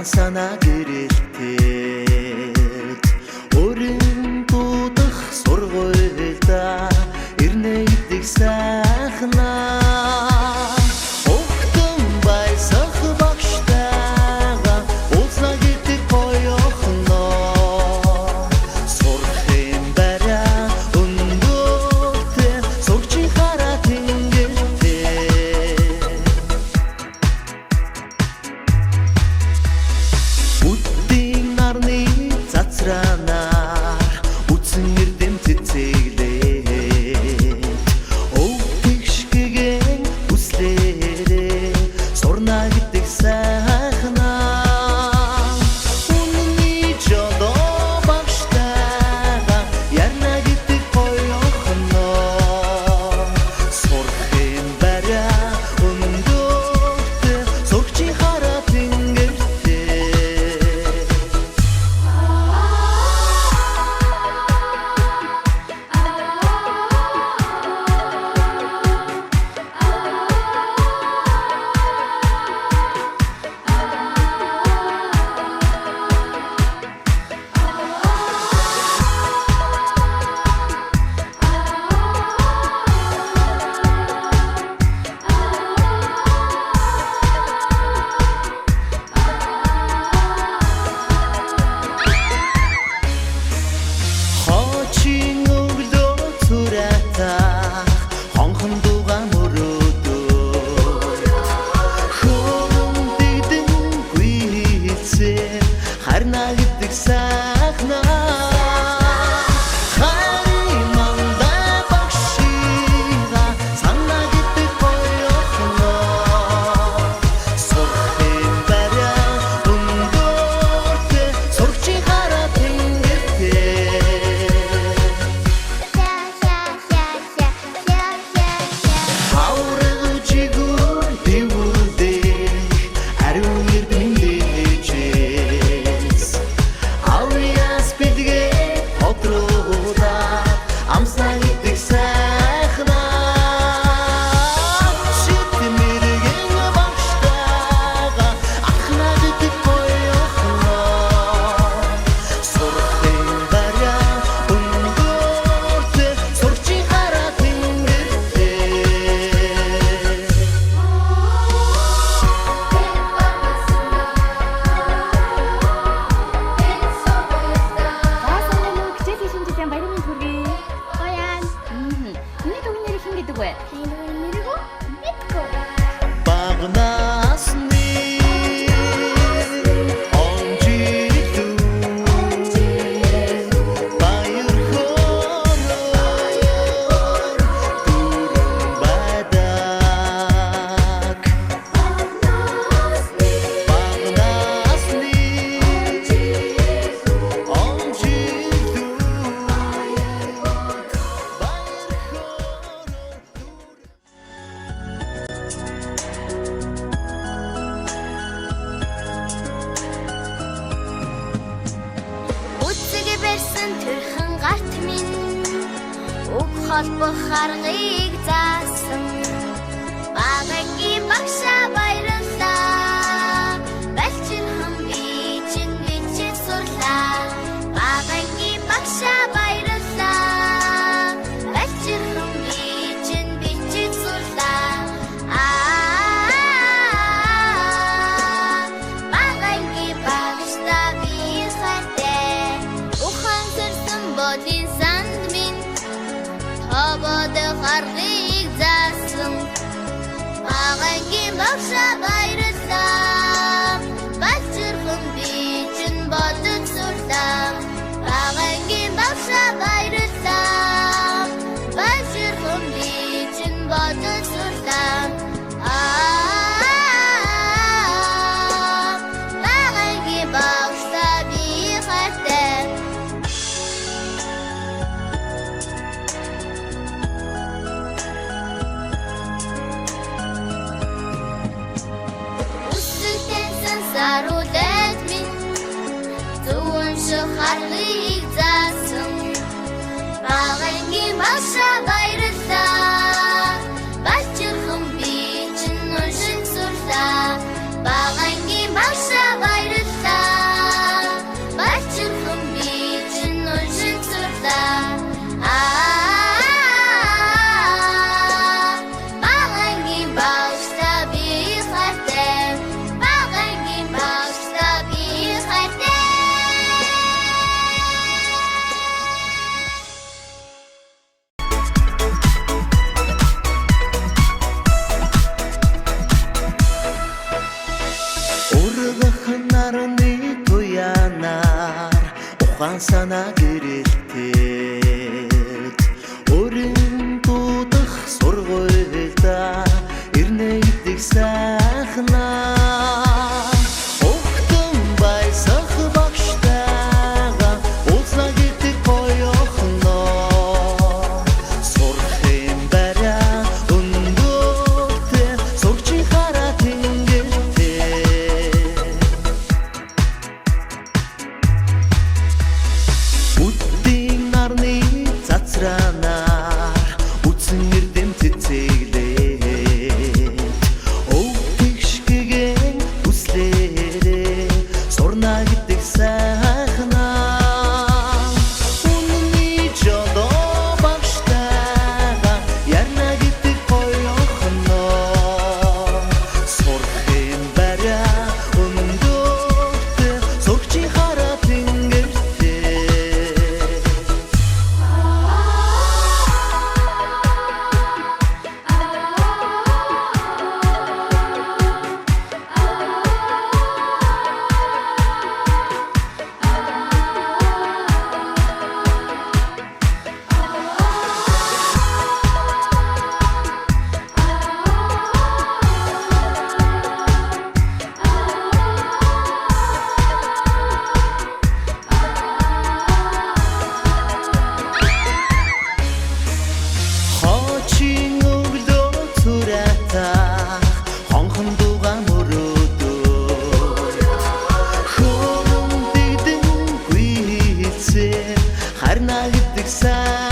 санаа гэрэлтээд өрн дуудах сургуульда ирнэ гэдэг сайхнаа огтон байсах багштайгаа уулзна гэдэг гоёхноо сурахын бараа өндөртэй сурчи хараа тэнгэртэй үдийн нарны цацраанаар үтсэн эрдэм цэцэглээд өвтгшгэн хүслээрээ сурна гэдэг сайхнаа үнний жолоо багштайгаа ярна гэдэг гоёхноо сурахын бараа өндөртэй сурчи хараа тэнгэртэй Хочин өглөө цуратаа хонхон дугаан мөрөөдөө хөөндидэн гүйцээ харна гэдэг сайхнаа хаймандаа багшига санаа гэдэг гоёхноо сурахын бараа өндөртэй сурчи хараа тэнгэртэй Хаврагчигүр дэвүрдээ ариун эрдэм дээжээс авьяас бидгээ хотруудаа амсаа гэдэг сайхнаа шитмэргэн багштайгаа ахна гэдэг гоёхноо сурахын бараа өндөртэй сурчи хараа тэнгэртэй Баасан юм хичээлийн шинжилгээ баярын мэнд хүргэе. Баян. Миний төвний нэр хэн гэдэг вэ? Нэргөө? Мэдгүй. Багнасны онжидүү баяр хөөрөөр дүрэн байдаг Багнасны онжидүү Үцэг барьсан төрхөн гарт минь уг холбох аргыг заасан багангийн багшаа баярлалаа балчин хам бичин бичиж сурлаа багангийн багшаа баярлалаа балчин хам бичин бичиж сурлаа багангийн багшаа би хайртай ухан сэрсэн бодин санд минь хобод гаргыг заасан багангийн багшаа баярлалаа балчирхан бичин бодож сурлаа багангийн багшаа баярлалаа балчирхан бичин бодож сурлаа багангийн багшаа би хайртай гэрэлтэд өрн дуудах сургуульда ирнэ гэдэг сайхнаа Огтон байсах багштайгаа уулзна гэдэг гоёхноо сурахын бариа өндөртөө сурчийн хараа тэнгэртээ Үдийн нарны цацраанаар үтсэн эрдэм цэцэглээд өвтгшгэн хүслээрээ сурна гэдэг сайхнаа Үнний жолоо багштайгаа ярна гэдэг гоёхноо сурахын бариа өндөртөө сурчийн хараа тэнгэртээ Хочин өглөө цуратах хонхон дугаан мөрөөдөө Хөрөн дидэн гүйцээ харна гэдэг сайн